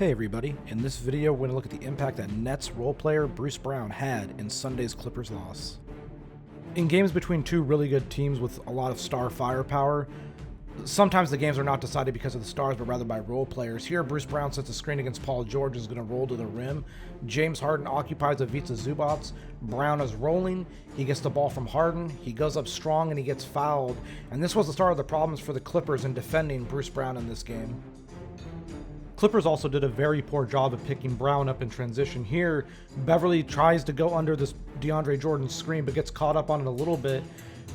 Hey everybody, in this video we're going to look at the impact that Nets role player Bruce Brown had in Sunday's Clippers loss. In games between two really good teams with a lot of star firepower, sometimes the games are not decided because of the stars but rather by role players. Here Bruce Brown sets a screen against Paul George and is going to roll to the rim. James Harden occupies Ivica Zubac's. Brown is rolling, he gets the ball from Harden, he goes up strong and he gets fouled, and this was the start of the problems for the Clippers in defending Bruce Brown in this game. Clippers also did a very poor job of picking Brown up in transition. Here, Beverly tries to go under this DeAndre Jordan screen but gets caught up on it a little bit.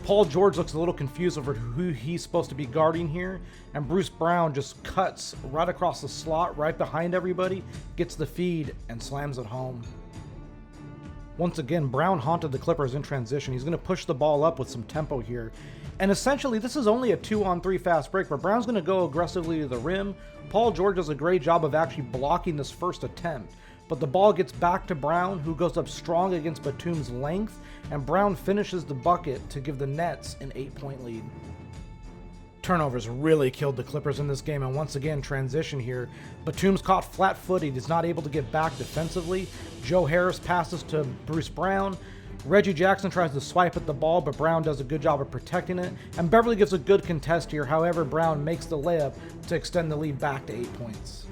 Paul George looks a little confused over who he's supposed to be guarding here, and Bruce Brown just cuts right across the slot, right behind everybody, gets the feed, and slams it home. Once again, Brown haunted the Clippers in transition. He's going to push the ball up with some tempo here. And essentially, this is only a 2-on-3 fast break, but Brown's going to go aggressively to the rim. Paul George does a great job of actually blocking this first attempt. But the ball gets back to Brown, who goes up strong against Batum's length, and Brown finishes the bucket to give the Nets an 8-point lead. Turnovers really killed the Clippers in this game, and once again, transition here. Batum's caught flat-footed, he's not able to get back defensively. Joe Harris passes to Bruce Brown. Reggie Jackson tries to swipe at the ball, but Brown does a good job of protecting it, and Beverly gives a good contest here. However, Brown makes the layup to extend the lead back to 8 points.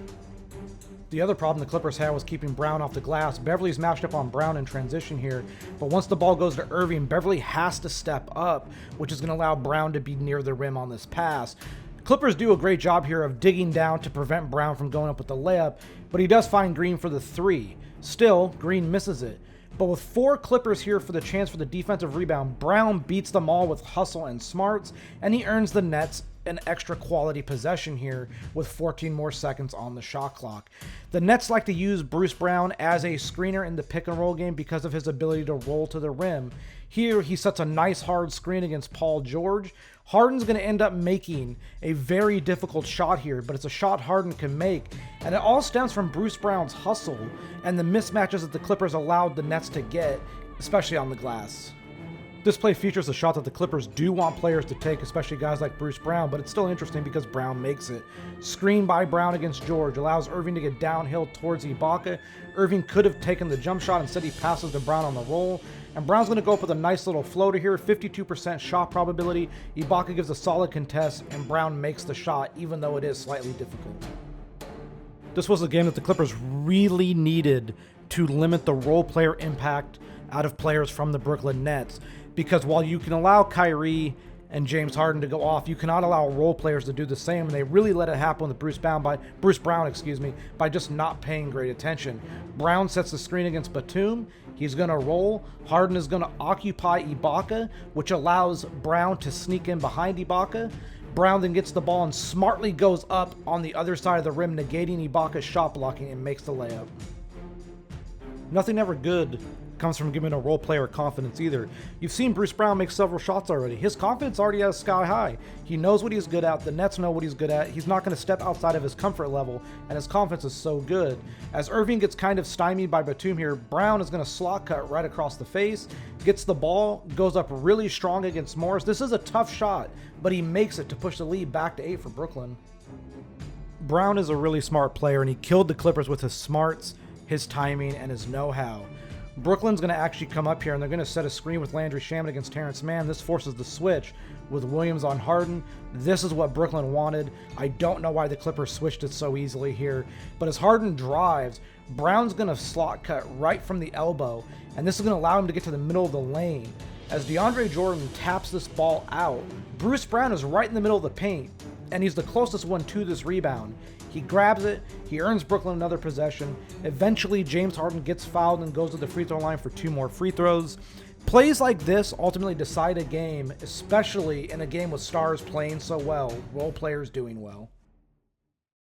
The other problem the Clippers had was keeping Brown off the glass. Beverly's matched up on Brown in transition here, but once the ball goes to Irving, Beverly has to step up, which is going to allow Brown to be near the rim on this pass. Clippers do a great job here of digging down to prevent Brown from going up with the layup, but he does find Green for the three. Still, Green misses it. But with 4 Clippers here for the chance for the defensive rebound, Brown beats them all with hustle and smarts, and he earns the Nets an extra quality possession here with 14 more seconds on the shot clock. The Nets like to use Bruce Brown as a screener in the pick and roll game because of his ability to roll to the rim. Here he sets a nice hard screen against Paul George. Harden's going to end up making a very difficult shot here, but it's a shot Harden can make, and it all stems from Bruce Brown's hustle and the mismatches that the Clippers allowed the Nets to get, especially on the glass. This play features a shot that the Clippers do want players to take, especially guys like Bruce Brown, but it's still interesting because Brown makes it. Screen by Brown against George allows Irving to get downhill towards Ibaka. Irving could have taken the jump shot, instead he passes to Brown on the roll. And Brown's going to go up with a nice little floater here, 52% shot probability. Ibaka gives a solid contest, and Brown makes the shot, even though it is slightly difficult. This was a game that the Clippers really needed to limit the role player impact out of players from the Brooklyn Nets, because while you can allow Kyrie and James Harden to go off, you cannot allow role players to do the same, and they really let it happen with Bruce Brown by just not paying great attention. Brown sets the screen against Batum. He's going to roll. Harden is going to occupy Ibaka, which allows Brown to sneak in behind Ibaka. Brown then gets the ball and smartly goes up on the other side of the rim, negating Ibaka's shot blocking, and makes the layup. Nothing ever good comes from giving a role player confidence either. You've seen Bruce Brown make several shots already. His confidence already is sky high. He knows what he's good at. The Nets know what he's good at. He's not going to step outside of his comfort level, and his confidence is so good. As Irving gets kind of stymied by Batum here, Brown is going to slot cut right across the face, gets the ball, goes up really strong against Morris. This is a tough shot, but he makes it to push the lead back to 8 for Brooklyn. Brown is a really smart player, and he killed the Clippers with his smarts, his timing, and his know-how. Brooklyn's going to actually come up here, and they're going to set a screen with Landry Shamet against Terrence Mann. This forces the switch with Williams on Harden. This is what Brooklyn wanted. I don't know why the Clippers switched it so easily here, but as Harden drives, Brown's going to slot cut right from the elbow, and this is going to allow him to get to the middle of the lane. As DeAndre Jordan taps this ball out, Bruce Brown is right in the middle of the paint, and he's the closest one to this rebound. He grabs it, he earns Brooklyn another possession. Eventually, James Harden gets fouled and goes to the free throw line for 2 more free throws. Plays like this ultimately decide a game, especially in a game with stars playing so well, role players doing well.